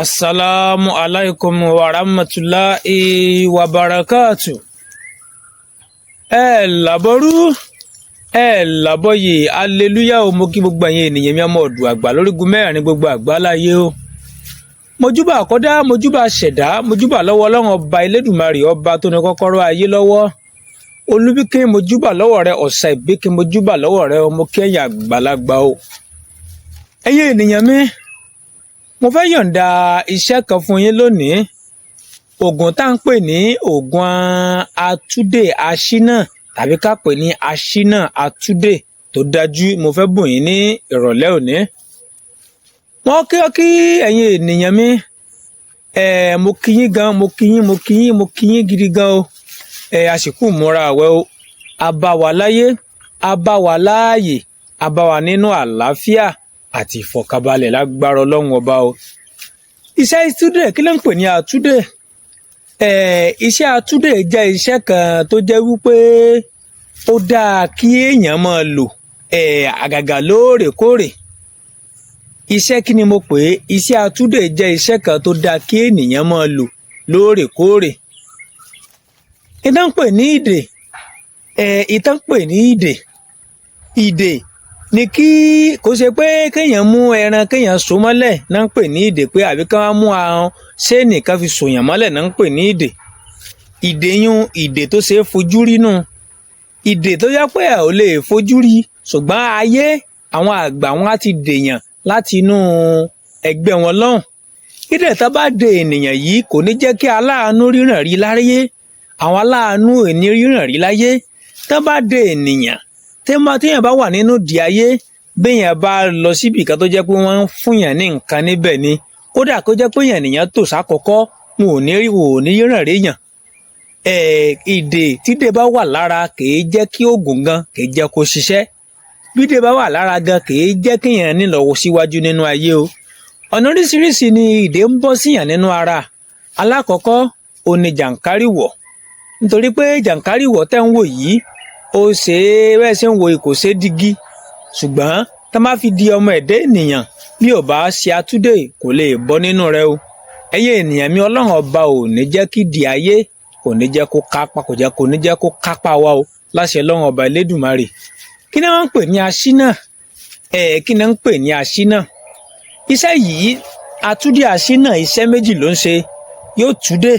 Assalamu alaikum wa rahmatulahi wa barakatu. Ẹ làbọ̀rú, ẹ làbọ̀yè, aleluya o, mo kí gbogbo ẹ̀yin ènìyàn mi ọmọ ọ̀dùn àgbà lórígun mẹ́rin gbogbo àgbáláyé o. Mojúbà àkọ́dá, mojúbà ṣẹ̀dá, mojúbà lọ́wọ́ Ọlọ́run ọba Elédùmarè ọba tó ní kọ́kọ́rọ́ ayé lọ́wọ́. Olúbíkẹ́ mojúbà lọ́wọ́ rẹ, ọ̀sà ìbíkẹ́ mojúbà lọ́wọ́ rẹ, ọmọ kẹ́yìn àgbàlagbà o. Ẹ̀yin ènìyàn mi, mo fẹ́ yọ̀ǹda iṣẹ́ kan fún yín lónìí. Ògùn tá ń pè ní ògùn atúdè aṣínà tàbí ká pè ní aṣínà atúdè tó dájú mo fẹ́ bùn yín ní ìrọ̀lẹ́ òní. Wọ́n kí ẹ̀yin ènìyàn mi, mo kí yín gan, mo kí yín gidi gan o. Àsìkò múra àwẹ̀ o, a bá wa láyé, a bá wa láàyè, a bá wa nínú àlàáfíà àti ìfọ̀kànbalẹ̀ lágbára Ọlọ́run ọba o. Iṣẹ́ atúdè kí ló ń pè ní atúdè? Iṣẹ́ atúdè jẹ́ iṣẹ́ kan tó jẹ́ wípé ó dáa kí èèyàn máa lò àgàgà lóòrèkóòrè. Iṣẹ́ kí ni mo pè é? Iṣẹ́ atúdè jẹ́ iṣẹ́ kan tó dáa kí ènìyàn máa lò lóòrèkóòrè. Ìtàn pè ní ìdè, ìdè ni kí kò ṣe pé kéèyàn mú ẹran kéèyàn so mọ́lẹ̀ náà ń pè ní ìdè, pé àbí ká mú ahọ́n ṣéènì kan fi sòyàn mọ́lẹ̀ náà ń pè ní ìdè. Ìdè yún ìdè tó ṣe é fojú rí nù. Ìdè tó yẹ pé ò lè fojú rí, ṣùgbọ́n ayé àwọn àgbà wọn á ti dèèyàn láti inú ẹgbẹ́ wọn lọ́hùn. Ìdè tó bá de ènìyàn yìí kò ní jẹ́ kí aláàánú ríran rí láyé. Àwọn aláàánú èní ríran rí láyé. Tó bá de ènìyàn téèyàn bá wà nínú ìdí ayé, béèyàn bá lọ síbi kan tó jẹ́ pé wọ́n ń fúnyàn ní nǹkan níbẹ̀ ni, kódà kó jẹ́ pé ènìyàn tò sákọ̀ọ́kọ́, wọn ò ní ríran réèyàn. Ìdè tídè bá wà lára kìí jẹ́ kí oògùn gan kìí jẹ́ kó ṣiṣẹ́. Bídè bá wà lára gan kìí jẹ́ kéèyàn ní lọ síwájú nínú ayé o. Ọ̀nà oríṣiríṣi ni ìdè ń bọ́ síyàn nínú ara. Alákọ̀ọ́kọ́ ó ní jàǹkárìwọ̀, nítorí pé jàǹkárìwọ̀ tẹ́ ń wò yìí ó ṣe é bẹ́ẹ̀ ṣe ń wo kò ṣe é dígí, ṣùgbọ́n tá má fi di ọmọ ẹ̀dá ènìyàn bí ò bá ṣe atúdè kò lè bọ́ nínú rẹ o. Ẹ̀yin ènìyàn mi, Ọlọ́run ọba ò ní jẹ́ kí di ayé, kò ní jẹ́ kó kápá, kò ní jẹ́ kó kápá wa o, láṣẹ Ọlọ́run ọba Elédùmarè. Kí ni wọ́n ń pè ní aṣínà? Kí ni wọ́n ń pè ní aṣínà? Iṣẹ́ yìí, atúdè aṣínà, iṣẹ́ méjì ló ń ṣe. Yóò túdè,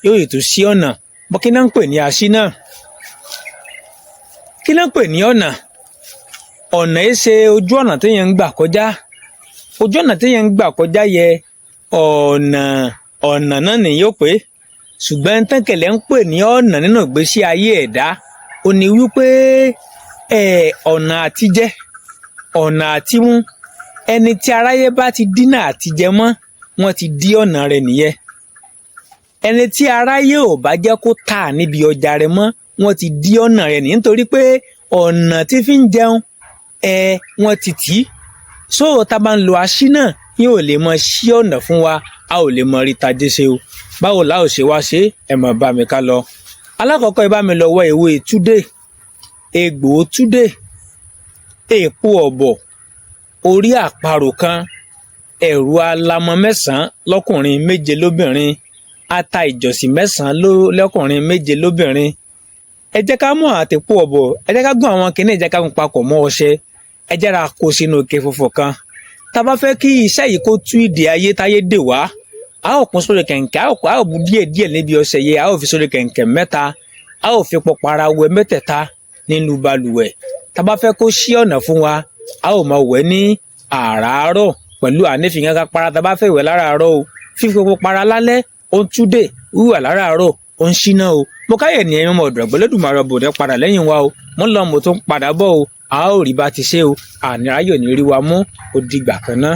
yóò ètò sí ọ̀nà. Bọ́ kí ni wọ́n ń pè ní aṣínà? Kí ló ń pè ní ọ̀nà? Ọ̀nà yìí ṣe ojú ọ̀nà téèyàn ń gbà kọjá. Ojú ọ̀nà téèyàn ń gbà kọjá yẹ ọ̀nà náà ni yóò pé. Ṣùgbọ́n tẹ́kẹ̀lẹ́ ń pè ní ọ̀nà nínú ìgbésí ayé ẹ̀dá. Ó ní wípé ọ̀nà àtijẹ, ọ̀nà àtimú, ẹni tí aráyé bá ti dínà àtijẹ mọ́, wọ́n ti dí ọ̀nà rẹ̀ nìyẹn. Ẹni tí aráyé ò bá jẹ́ kó tà níbi ọjà rẹ̀ mọ́, wọ́n ti dí ọ̀nà rẹ̀ nìyẹn, nítorí pé ọ̀nà tí fi ń jẹun wọ́n ti tì í. So tá a bá ń lo aṣínà, yóò lè mọ ṣí ọ̀nà fún wa, a ò lè mọ rí tajé ṣe o. Báwo la ò ṣe wá ṣe? Ẹ mọ̀ bá mi ká lọ. Alákọ̀ọ́kọ́, ẹ bá mi lọ wọ ewé túdè, egbò túdè, èpo ọ̀bọ̀, orí àparò kan, ẹ̀rù alamọ 9 lọ́kùnrin 7 lóbìnrin, ata ìjọ̀sìn 9 lọ́kùnrin 7 lóbìnrin. Ẹ jẹ́ ká mú àtẹ̀pọ̀ ọ̀bọ̀, ẹ jẹ́ ká gún àwọn kìíní, ẹ jẹ́ ká gún papọ̀ mọ́ ọṣẹ, ẹ jẹ́ ra kó sínú ike funfun kan. Tá a bá fẹ́ kí iṣẹ́ yìí kó tú ìdè ayé táyé dè wá, a ó kún sórí kẹ̀ǹkẹ́, a ó bu díẹ̀ níbi ọṣẹ yìí, a ó fi sórí kẹ̀ǹkẹ́ 3, a ó fi pọpara wẹ 3 nínú balùwẹ̀. Tá a bá fẹ́ kó ṣí ọ̀nà fún wa, a ó máa wẹ̀ ní àràárọ̀ pẹ̀lú ànífín kankan para. Tá a bá fẹ́ wẹ̀ láràárọ̀ o, fífi pọpara lálẹ́, ó ń túdè, wíwà láràárọ̀ ó ń ṣínà o. Mo káyẹ̀ ní ẹ̀yin ọmọ ọ̀dọ̀ àgbà Elédùmarè bòde padà lẹ́yìn wa o. Mo ń lọ, mo tún padà bọ̀ o. A ó rí bá ti ṣe o. Àní ayọ̀ ní rí wa mú. Ó dìgbà kan náà.